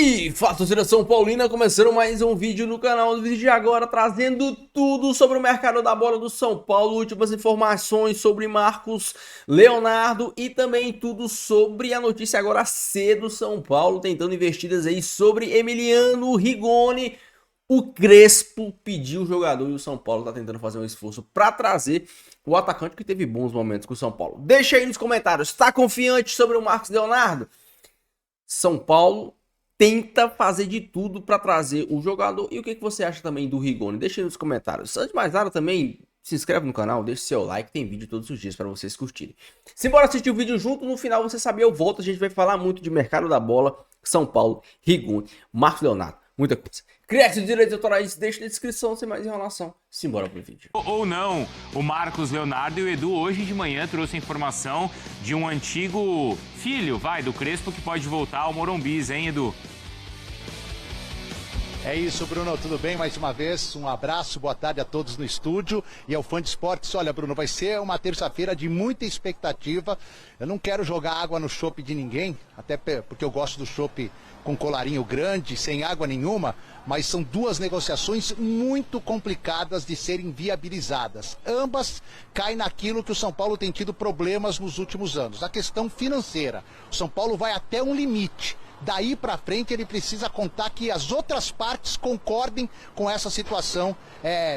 E fala, torcida São Paulina, começando mais um vídeo no canal. No vídeo de agora, trazendo tudo sobre o mercado da bola do São Paulo, últimas informações sobre Marcos Leonardo e também tudo sobre a notícia agora cedo do São Paulo, tentando investidas aí sobre Emiliano Rigoni. O Crespo pediu o jogador e o São Paulo tá tentando fazer um esforço para trazer o atacante que teve bons momentos com o São Paulo. Deixa aí nos comentários, tá confiante sobre o Marcos Leonardo? São Paulo tenta fazer de tudo para trazer o jogador. E o que você acha também do Rigoni? Deixa aí nos comentários. Antes de mais nada também, se inscreve no canal, deixa seu like, tem vídeo todos os dias para vocês curtirem. Simbora assistir o vídeo junto, no final você saber eu volto, a gente vai falar muito de mercado da bola, São Paulo, Rigoni, Marcos Leonardo, muita coisa. Criação de direitos autorais, deixa na descrição, sem mais enrolação. Simbora pro vídeo. Ou não, o Marcos Leonardo e o Edu hoje de manhã trouxe a informação de um antigo filho, do Crespo, que pode voltar ao Morumbi, hein, Edu? É isso, Bruno, tudo bem? Mais uma vez, um abraço, boa tarde a todos no estúdio e ao Fã de Esportes. Olha, Bruno, vai ser uma terça-feira de muita expectativa. Eu não quero jogar água no chopp de ninguém, até porque eu gosto do chopp com colarinho grande, sem água nenhuma, mas são duas negociações muito complicadas de serem viabilizadas. Ambas caem naquilo que o São Paulo tem tido problemas nos últimos anos, a questão financeira. O São Paulo vai até um limite. Daí para frente ele precisa contar que as outras partes concordem com essa situação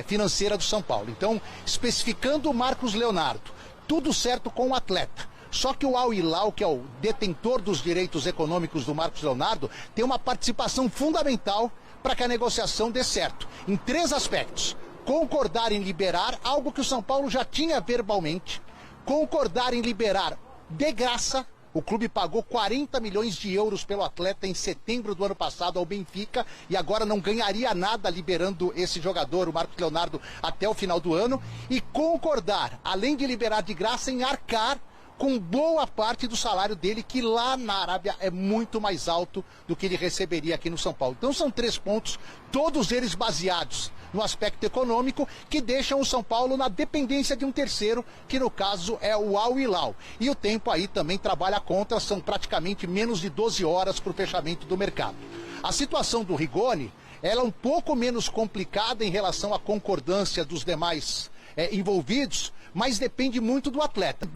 financeira do São Paulo. Então, especificando o Marcos Leonardo, tudo certo com o atleta. Só que o Al Hilal, que é o detentor dos direitos econômicos do Marcos Leonardo, tem uma participação fundamental para que a negociação dê certo. Em três aspectos: concordar em liberar algo que o São Paulo já tinha verbalmente, concordar em liberar de graça. O clube pagou 40 milhões de euros pelo atleta em setembro do ano passado ao Benfica e agora não ganharia nada liberando esse jogador, o Marcos Leonardo, até o final do ano. E concordar, além de liberar de graça, em arcar com boa parte do salário dele, que lá na Arábia é muito mais alto do que ele receberia aqui no São Paulo. Então são três pontos, todos eles baseados no aspecto econômico, que deixam o São Paulo na dependência de um terceiro, que no caso é o Al Hilal. E o tempo aí também trabalha contra, são praticamente menos de 12 horas para o fechamento do mercado. A situação do Rigoni, ela é um pouco menos complicada em relação à concordância dos demais envolvidos, mas depende muito do atleta.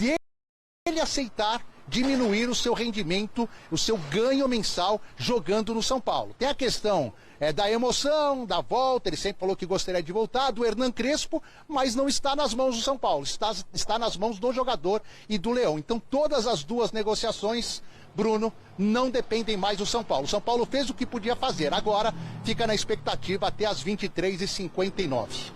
Ele aceitar diminuir o seu rendimento, o seu ganho mensal jogando no São Paulo. Tem a questão da emoção, da volta, ele sempre falou que gostaria de voltar, do Hernan Crespo, mas não está nas mãos do São Paulo, está nas mãos do jogador e do Leão. Então todas as duas negociações, Bruno, não dependem mais do São Paulo. O São Paulo fez o que podia fazer, agora fica na expectativa até as 23h59.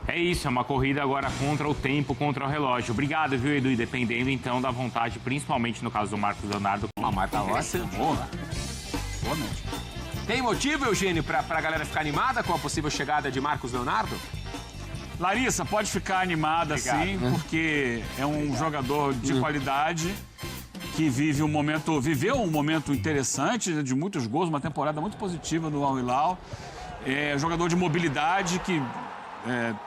É isso, é uma corrida agora contra o tempo, contra o relógio. Obrigado, viu, Edu? E dependendo, então, da vontade, principalmente no caso do Marcos Leonardo. Uma marca ótima. Boa. Tem motivo, Eugênio, pra galera ficar animada com a possível chegada de Marcos Leonardo? Larissa, pode ficar animada. Obrigado. Sim, porque é um jogador de qualidade que viveu um momento interessante, de muitos gols, uma temporada muito positiva no Al Hilal. É um jogador de mobilidade que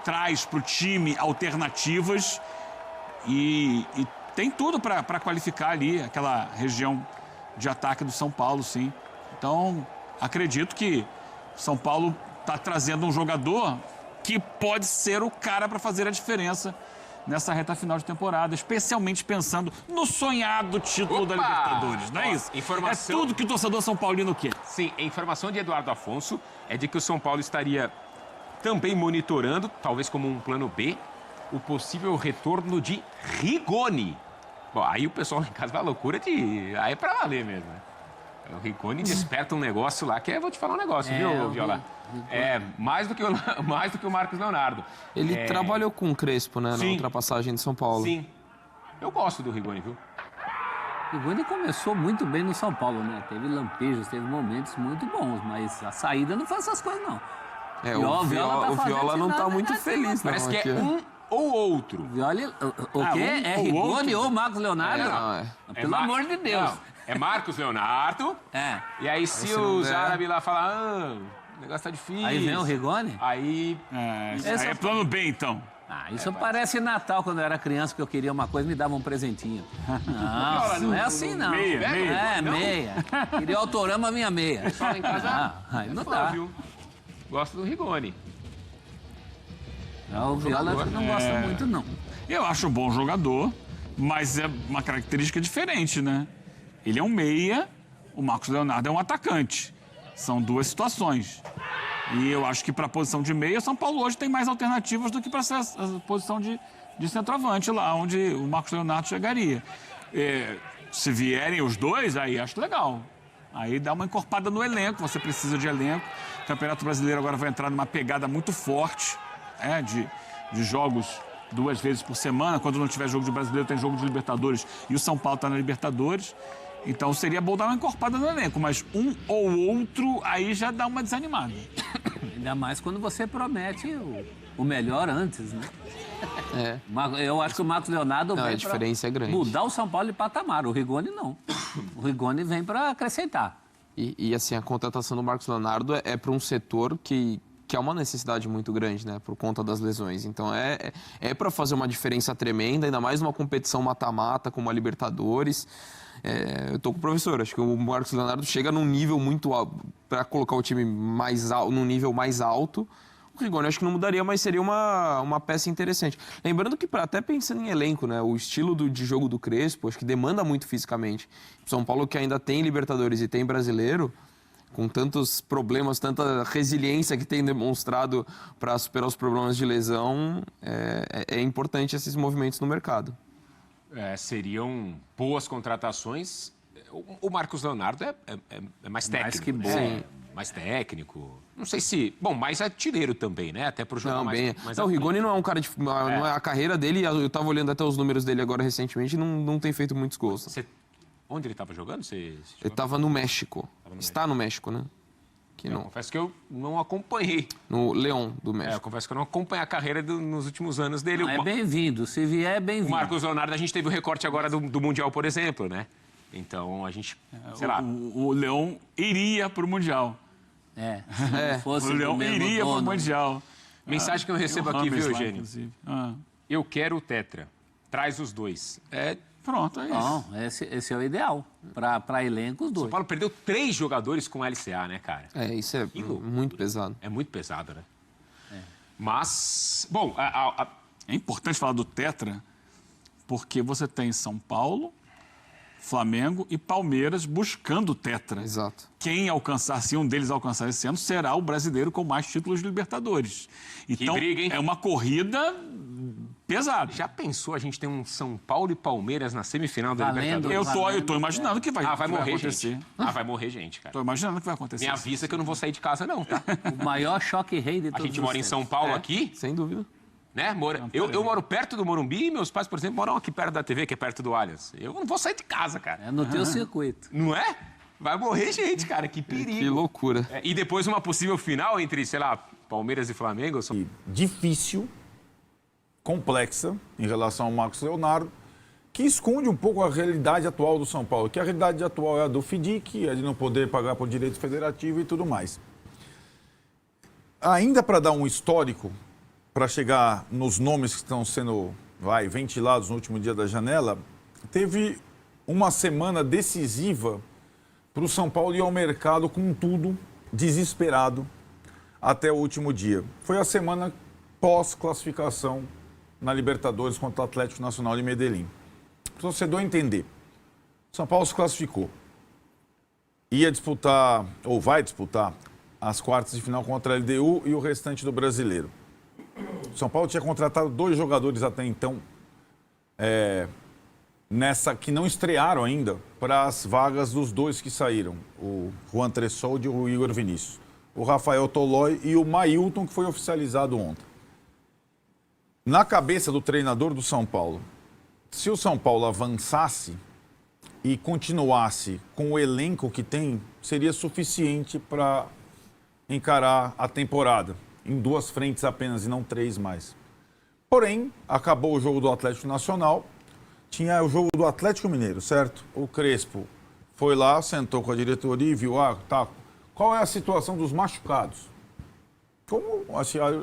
traz para o time alternativas e tem tudo para qualificar ali aquela região de ataque do São Paulo, sim. Então, acredito que São Paulo está trazendo um jogador que pode ser o cara para fazer a diferença nessa reta final de temporada, especialmente pensando no sonhado título da Libertadores, não é isso? Informação... É tudo que o torcedor São Paulino quer. Sim, a informação de Eduardo Afonso é de que o São Paulo estaria também monitorando, talvez como um plano B, o possível retorno de Rigoni. Bom, aí o pessoal em casa vai à loucura de... Aí é pra valer mesmo, né? O Rigoni desperta um negócio lá, que vou te falar um negócio, viu, Viola? Mais do que o Marcos Leonardo. Ele trabalhou com o Crespo, né, na Sim. ultrapassagem de São Paulo. Sim. Eu gosto do Rigoni, viu? O Rigoni começou muito bem no São Paulo, né? Teve lampejos, teve momentos muito bons, mas a saída não faz essas coisas, não. O Viola não tá muito feliz, não. Parece que é um ou outro. Viola, o quê? É Rigoni ou Marcos Leonardo? Pelo amor de Deus. Não, é Marcos Leonardo. E aí se os árabes lá falam, o negócio tá difícil. Aí vem o Rigoni? Aí... É plano B, então. Isso parece Natal, quando eu era criança, que eu queria uma coisa, me dava um presentinho. Não é assim, não. Meia. Queria o Autorama, minha meia. Só lá em casa, Aí não dá. viu? Gosto do Rigoni. O Viola acho que não gosta muito, não. Eu acho um bom jogador, mas é uma característica diferente, né? Ele é um meia, o Marcos Leonardo é um atacante. São duas situações. E eu acho que para a posição de meia, São Paulo hoje tem mais alternativas do que para essa posição de centroavante lá, onde o Marcos Leonardo chegaria. Se vierem os dois, aí acho legal. Aí dá uma encorpada no elenco, você precisa de elenco. O Campeonato Brasileiro agora vai entrar numa pegada muito forte, de jogos 2 vezes por semana. Quando não tiver jogo de Brasileiro, tem jogo de Libertadores. E o São Paulo está na Libertadores. Então seria bom dar uma encorpada no elenco, mas um ou outro aí já dá uma desanimada. Ainda mais quando você promete o melhor antes, né? Eu acho que o Marcos Leonardo Não, vem a diferença é grande. mudar o São Paulo de patamar. O Rigoni não. O Rigoni vem para acrescentar. E assim, a contratação do Marcos Leonardo é para um setor que é uma necessidade muito grande, né? Por conta das lesões. Então é para fazer uma diferença tremenda, ainda mais numa competição mata-mata como a Libertadores. Eu tô com o professor, acho que o Marcos Leonardo chega num nível muito alto, para colocar o time mais alto, num nível mais alto. O Rigoni acho que não mudaria, mas seria uma peça interessante. Lembrando que, até pensando em elenco, né, o estilo de jogo do Crespo, acho que demanda muito fisicamente. São Paulo, que ainda tem Libertadores e tem Brasileiro, com tantos problemas, tanta resiliência que tem demonstrado para superar os problemas de lesão, é importante esses movimentos no mercado. Seriam boas contratações. O Marcos Leonardo é mais técnico. Mais que bom. Né? Mais técnico. Não sei se... Bom, mais artilheiro também, né? Até pro jogo mais o Rigoni não é um cara de... Não é a carreira dele, eu estava olhando até os números dele agora recentemente, não tem feito muitos gols. Onde ele estava jogando? Ele estava no México. Está no México, né? Confesso que eu não acompanhei. No León do México. Eu confesso que eu não acompanhei a carreira nos últimos anos dele. É bem-vindo. Se vier, é bem-vindo. O Marcos Leonardo, a gente teve o recorte agora do Mundial, por exemplo, né? Então, a gente, sei lá... O Leão iria para o Mundial. Se fosse o Leão iria para o Mundial. Mensagem que eu recebo aqui, viu, Eugênio? Lá, eu quero o Tetra. Traz os dois. Pronto, é isso. Não, esse é o ideal. Para elenco, os dois. São Paulo perdeu 3 jogadores com LCA, né, cara? Isso é muito pesado. É muito pesado, né? Mas, bom... É importante falar do Tetra, porque você tem São Paulo, Flamengo e Palmeiras buscando o Tetra. Exato. Quem alcançar, se um deles alcançar esse ano, será o brasileiro com mais títulos de Libertadores. Então, briga, hein? É uma corrida pesada. Já pensou a gente ter um São Paulo e Palmeiras na semifinal da Libertadores? Eu tô imaginando que vai morrer acontecer. Gente. Vai morrer gente, cara. Tô imaginando que vai acontecer. Me avisa que eu não vou sair de casa, não, tá? O maior choque rei de todos. A gente mora em São Paulo aqui. Sem dúvida. Né? Eu moro perto do Morumbi e meus pais, por exemplo, moram aqui perto da TV, que é perto do Allianz. Eu não vou sair de casa, cara. É no teu circuito. Não é? Vai morrer gente, cara. Que perigo. Que loucura. E depois uma possível final entre, sei lá, Palmeiras e Flamengo. Difícil, complexa em relação ao Marcos Leonardo, que esconde um pouco a realidade atual do São Paulo, que a realidade atual é a do FIDIC, é de não poder pagar por direito federativo e tudo mais. Ainda para dar um histórico, para chegar nos nomes que estão sendo ventilados no último dia da janela, teve uma semana decisiva para o São Paulo ir ao mercado com tudo, desesperado, até o último dia. Foi a semana pós-classificação na Libertadores contra o Atlético Nacional de Medellín. Para o torcedor entender, o São Paulo se classificou. Ia disputar, ou vai disputar, as quartas de final contra a LDU e o restante do Brasileiro. O São Paulo tinha contratado 2 jogadores até então, que não estrearam ainda, para as vagas dos 2 que saíram, o Juan Tressoldi e o Igor Vinícius. O Rafael Tolói e o Mailton, que foi oficializado ontem. Na cabeça do treinador do São Paulo, se o São Paulo avançasse e continuasse com o elenco que tem, seria suficiente para encarar a temporada. Em 2 frentes apenas e não 3 mais. Porém, acabou o jogo do Atlético Nacional, tinha o jogo do Atlético Mineiro, certo? O Crespo foi lá, sentou com a diretoria e viu, qual é a situação dos machucados? Como,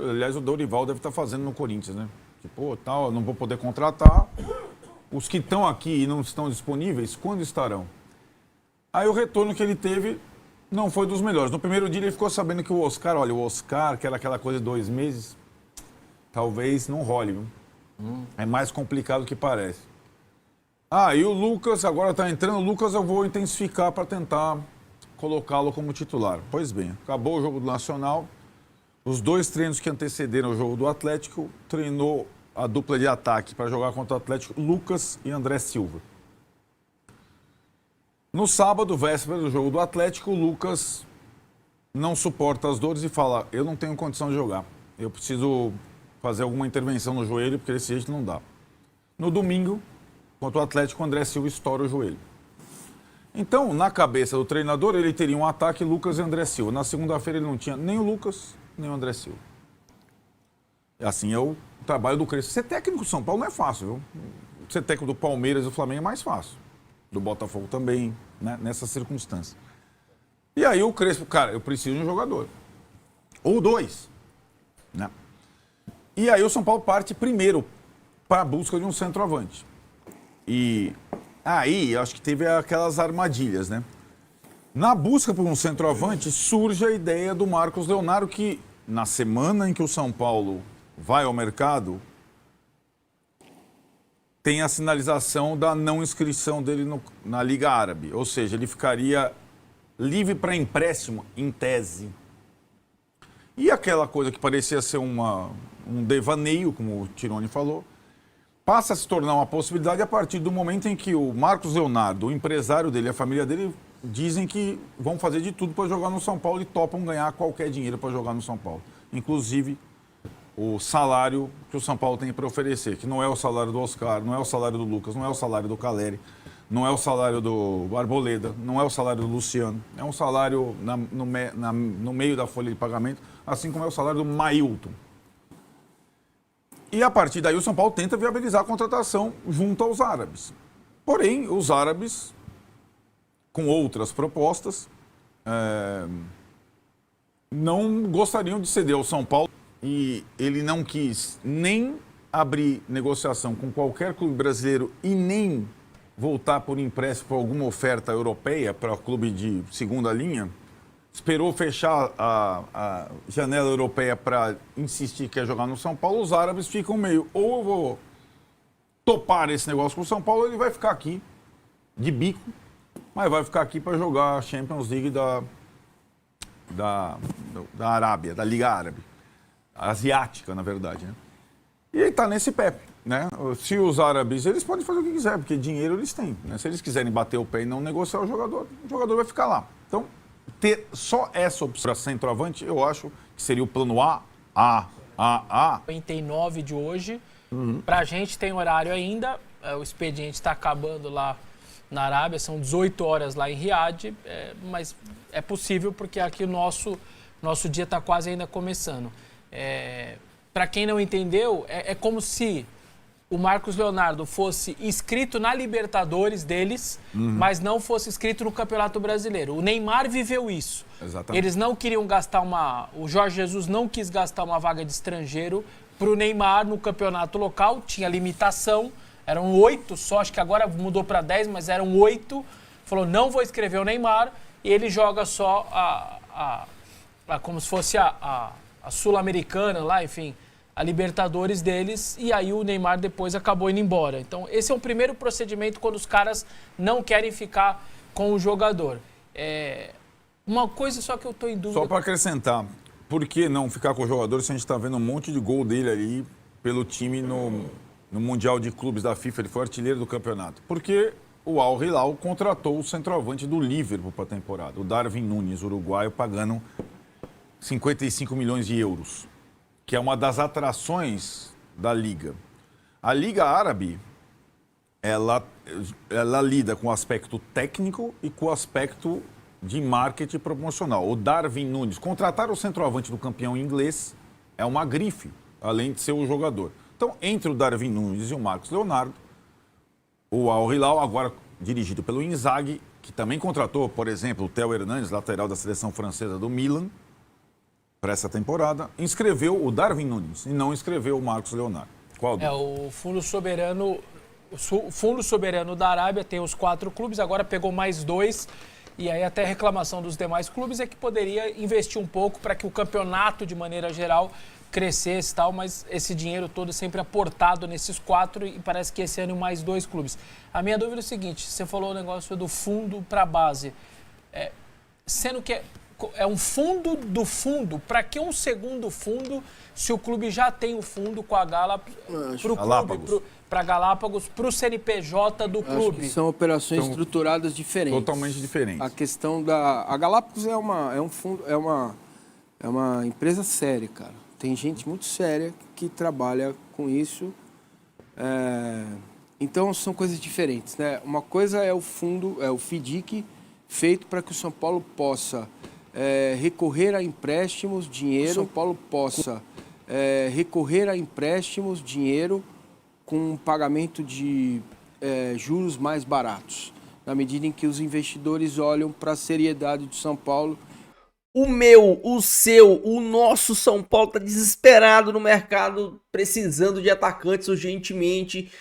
aliás, o Dorival deve estar fazendo no Corinthians, né? Que, pô, tal, não vou poder contratar. Os que estão aqui e não estão disponíveis, quando estarão? Aí o retorno que ele teve não foi dos melhores. No primeiro dia ele ficou sabendo que o Oscar, que era aquela coisa de 2 meses, talvez não role, viu? É mais complicado do que parece. E o Lucas agora está entrando. O Lucas eu vou intensificar para tentar colocá-lo como titular. Pois bem, acabou o jogo do Nacional. Os 2 treinos que antecederam o jogo do Atlético, treinou a dupla de ataque para jogar contra o Atlético, Lucas e André Silva. No sábado, véspera do jogo do Atlético, o Lucas não suporta as dores e fala: eu não tenho condição de jogar. Eu preciso fazer alguma intervenção no joelho, porque desse jeito não dá. No domingo, contra o Atlético, o André Silva estoura o joelho. Então, na cabeça do treinador, ele teria um ataque Lucas e André Silva. Na segunda-feira ele não tinha nem o Lucas, nem o André Silva. E assim é o trabalho do Crespo. Ser técnico do São Paulo não é fácil, viu? Ser técnico do Palmeiras e do Flamengo é mais fácil. Do Botafogo também, né? Nessas circunstâncias. E aí o Crespo, cara, eu preciso de um jogador. Ou 2, né? E aí o São Paulo parte primeiro para a busca de um centroavante. E aí, acho que teve aquelas armadilhas, né? Na busca por um centroavante, surge a ideia do Marcos Leonardo, que na semana em que o São Paulo vai ao mercado, tem a sinalização da não inscrição dele na Liga Árabe. Ou seja, ele ficaria livre para empréstimo, em tese. E aquela coisa que parecia ser um devaneio, como o Tironi falou, passa a se tornar uma possibilidade a partir do momento em que o Marcos Leonardo, o empresário dele, a família dele, dizem que vão fazer de tudo para jogar no São Paulo e topam ganhar qualquer dinheiro para jogar no São Paulo. Inclusive o salário que o São Paulo tem para oferecer, que não é o salário do Oscar, não é o salário do Lucas, não é o salário do Caleri, não é o salário do Arboleda, não é o salário do Luciano. É um salário no meio da folha de pagamento, assim como é o salário do Mailton. E a partir daí o São Paulo tenta viabilizar a contratação junto aos árabes. Porém, os árabes, com outras propostas, não gostariam de ceder ao São Paulo e ele não quis nem abrir negociação com qualquer clube brasileiro e nem voltar por empréstimo para alguma oferta europeia para o clube de segunda linha. Esperou fechar a janela europeia para insistir que quer jogar no São Paulo. Os árabes ficam meio, ou eu vou topar esse negócio com o São Paulo, ou ele vai ficar aqui de bico, mas vai ficar aqui para jogar a Champions League da Arábia, da Liga Árabe. Asiática, na verdade, né? E ele está nesse pé, né? Se os árabes, eles podem fazer o que quiser, porque dinheiro eles têm, né? Se eles quiserem bater o pé e não negociar o jogador vai ficar lá. Então, ter só essa opção para centroavante, eu acho que seria o plano A. 99 de hoje. Pra gente tem horário ainda. O expediente está acabando lá na Arábia, são 18 horas lá em Riad, mas é possível porque aqui o nosso dia está quase ainda começando. Para quem não entendeu, é como se o Marcos Leonardo fosse inscrito na Libertadores deles, mas não fosse inscrito no Campeonato Brasileiro. O Neymar viveu isso. Exatamente. Eles não queriam gastar o Jorge Jesus não quis gastar uma vaga de estrangeiro para o Neymar no campeonato local, tinha limitação, eram 8 só, acho que agora mudou para 10, mas eram 8. Falou, não vou escrever o Neymar, e ele joga só como se fosse a Sul-Americana lá, enfim, a Libertadores deles, e aí o Neymar depois acabou indo embora. Então, esse é o primeiro procedimento quando os caras não querem ficar com o jogador. Uma coisa só que eu estou em dúvida... Só para acrescentar, por que não ficar com o jogador se a gente está vendo um monte de gol dele ali pelo time no Mundial de Clubes da FIFA? Ele foi artilheiro do campeonato. Porque o Al Hilal contratou o centroavante do Liverpool para a temporada, o Darwin Núñez, uruguaio, pagando 55 milhões de euros, que é uma das atrações da Liga. A Liga Árabe, ela lida com o aspecto técnico e com o aspecto de marketing promocional. O Darwin Núñez, contratar o centroavante do campeão inglês é uma grife, além de ser o jogador. Então, entre o Darwin Núñez e o Marcos Leonardo, o Al Hilal, agora dirigido pelo Inzaghi, que também contratou, por exemplo, o Theo Hernandes, lateral da seleção francesa do Milan, para essa temporada, inscreveu o Darwin Núñez e não inscreveu o Marcos Leonardo. Qual? O Fundo Soberano. O Fundo Soberano da Arábia tem os 4 clubes, agora pegou mais 2. E aí até a reclamação dos demais clubes é que poderia investir um pouco para que o campeonato, de maneira geral, crescesse e tal, mas esse dinheiro todo é sempre aportado nesses 4 e parece que esse ano mais 2 clubes. A minha dúvida é o seguinte, você falou o negócio do fundo para a base, sendo que é um fundo do fundo, para que um segundo fundo se o clube já tem o fundo com a Galápagos? Para Galápagos, para o CNPJ do clube. Acho que são operações estruturadas diferentes. Totalmente diferentes. A questão da... A Galápagos é um fundo, é uma empresa séria, cara. Tem gente muito séria que trabalha com isso. Então, são coisas diferentes, né? Uma coisa é o fundo, é o FDIC, feito para que o São Paulo possa recorrer a empréstimos, dinheiro, com um pagamento de juros mais baratos, na medida em que os investidores olham para a seriedade do São Paulo. O meu, o seu, o nosso São Paulo tá desesperado no mercado, precisando de atacantes urgentemente.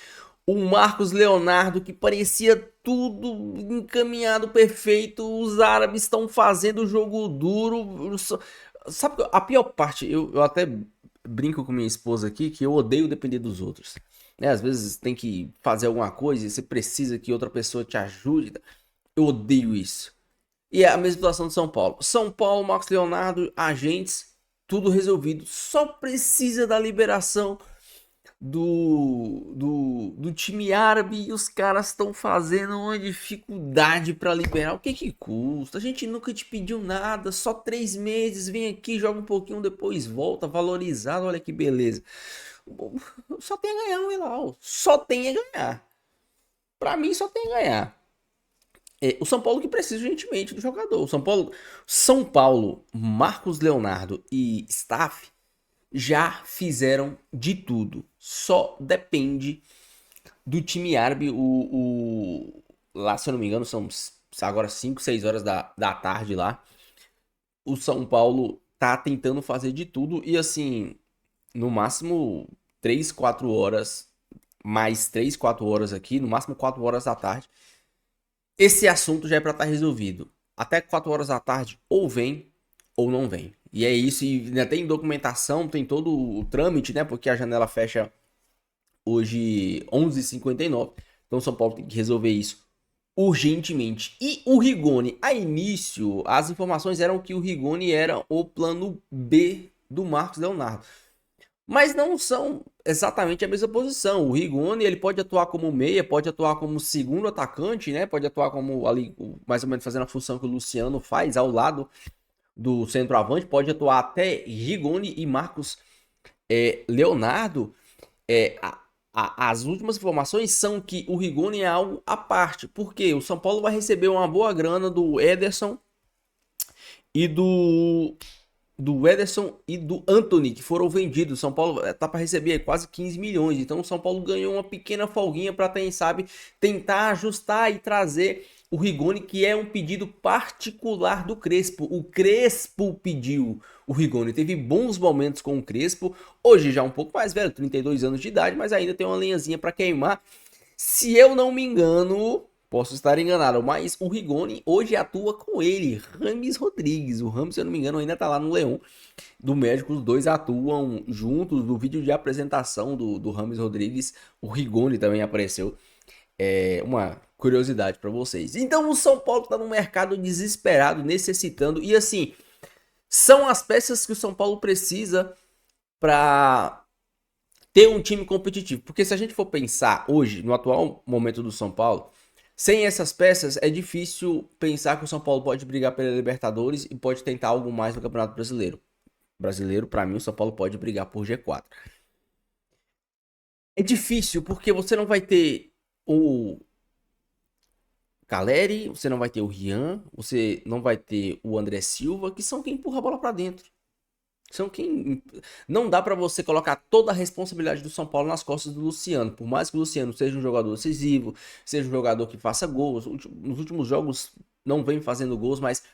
O Marcos Leonardo, que parecia tudo encaminhado perfeito, os árabes estão fazendo o jogo duro. Sabe a pior parte? Eu até brinco com minha esposa aqui que eu odeio depender dos outros. Né? Às vezes tem que fazer alguma coisa e você precisa que outra pessoa te ajude. Eu odeio isso. E é a mesma situação de São Paulo. São Paulo, Marcos Leonardo, agentes, tudo resolvido. Só precisa da liberação do time árabe e os caras estão fazendo uma dificuldade para liberar. O que custa? A gente nunca te pediu nada, só 3 meses, vem aqui, joga um pouquinho, depois volta, valorizado, olha que beleza. Só tem a ganhar o Hilal, só tem a ganhar. Para mim só tem a ganhar. O São Paulo que precisa urgentemente do jogador. O São Paulo, Marcos Leonardo e staff já fizeram de tudo. Só depende do time árabe. Lá, se eu não me engano, são agora 5, 6 horas da tarde lá. O São Paulo tá tentando fazer de tudo. E assim, no máximo 3, 4 horas, mais 3, 4 horas aqui, no máximo 4 horas da tarde, esse assunto já é para estar resolvido. Até 4 horas da tarde, ou vem ou não vem. E é isso, e ainda tem documentação, tem todo o trâmite, né? Porque a janela fecha hoje 11h59. Então São Paulo tem que resolver isso urgentemente. E o Rigoni, a início, as informações eram que o Rigoni era o plano B do Marcos Leonardo. Mas não são exatamente a mesma posição. O Rigoni, ele pode atuar como meia, pode atuar como segundo atacante, né? Pode atuar como ali, mais ou menos fazendo a função que o Luciano faz ao lado do centroavante, pode atuar até Rigoni e Marcos Leonardo. As últimas informações são que o Rigoni é algo à parte, porque o São Paulo vai receber uma boa grana do Ederson e do Antony, que foram vendidos. São Paulo tá para receber quase 15 milhões, então o São Paulo ganhou uma pequena folguinha para tentar ajustar e trazer o Rigoni, que é um pedido particular do Crespo. O Crespo pediu o Rigoni, teve bons momentos com o Crespo, hoje já um pouco mais velho, 32 anos de idade, mas ainda tem uma lenhazinha para queimar. Se eu não me engano, posso estar enganado, mas o Rigoni hoje atua com ele, Rames Rodrigues. O Rames, se eu não me engano, ainda tá lá no Leão do México. Os dois atuam juntos. No vídeo de apresentação do Rames Rodrigues, o Rigoni também apareceu. Uma curiosidade para vocês. Então o São Paulo tá no mercado desesperado, necessitando, e assim, são as peças que o São Paulo precisa para ter um time competitivo. Porque se a gente for pensar hoje, no atual momento do São Paulo, sem essas peças é difícil pensar que o São Paulo pode brigar pela Libertadores e pode tentar algo mais no Campeonato Brasileiro. Para mim, o São Paulo pode brigar por G4. É difícil porque você não vai ter o Caleri, você não vai ter o Rian, você não vai ter o André Silva, que são quem empurra a bola para dentro. São quem... Não dá para você colocar toda a responsabilidade do São Paulo nas costas do Luciano. Por mais que o Luciano seja um jogador decisivo, seja um jogador que faça gols, nos últimos jogos não vem fazendo gols, mas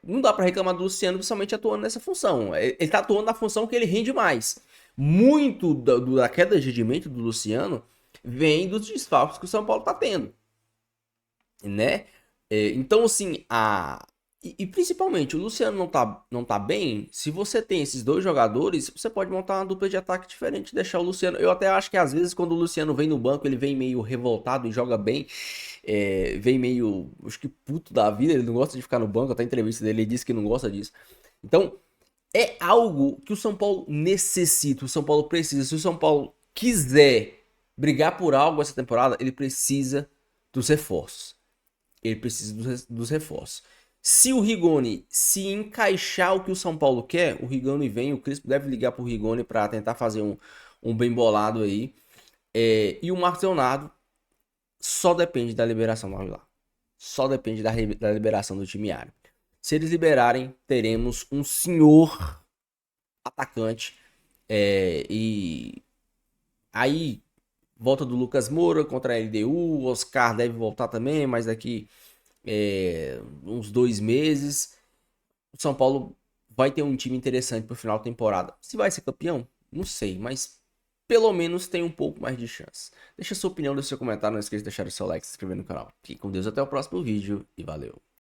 não dá para reclamar do Luciano, principalmente atuando nessa função. Ele tá atuando na função que ele rende mais. muito da queda de rendimento do Luciano vem dos desfalques que o São Paulo tá tendo, né? Então, assim, e principalmente, o Luciano não tá bem. Se você tem esses dois jogadores, você pode montar uma dupla de ataque diferente, deixar o Luciano... Eu até acho que às vezes quando o Luciano vem no banco, ele vem meio revoltado e joga bem, vem meio, acho que puto da vida, ele não gosta de ficar no banco, até a entrevista dele, ele disse que não gosta disso. Então, é algo que o São Paulo necessita, o São Paulo precisa. Se o São Paulo quiser brigar por algo essa temporada, ele precisa dos reforços. Ele precisa dos reforços. Se o Rigoni se encaixar o que o São Paulo quer, o Rigoni vem, o Crespo deve ligar pro Rigoni para tentar fazer um bem bolado aí. E o Marcos Leonardo só depende da liberação do Al-Hilal. Só depende da liberação do time árabe. Se eles liberarem, teremos um senhor atacante. E aí, volta do Lucas Moura contra a LDU. O Oscar deve voltar também, mas daqui uns 2 meses. O São Paulo vai ter um time interessante para o final da temporada. Se vai ser campeão, não sei, mas pelo menos tem um pouco mais de chance. Deixa a sua opinião, deixa seu comentário, não esqueça de deixar o seu like, se inscrever no canal. Fique com Deus, até o próximo vídeo e valeu!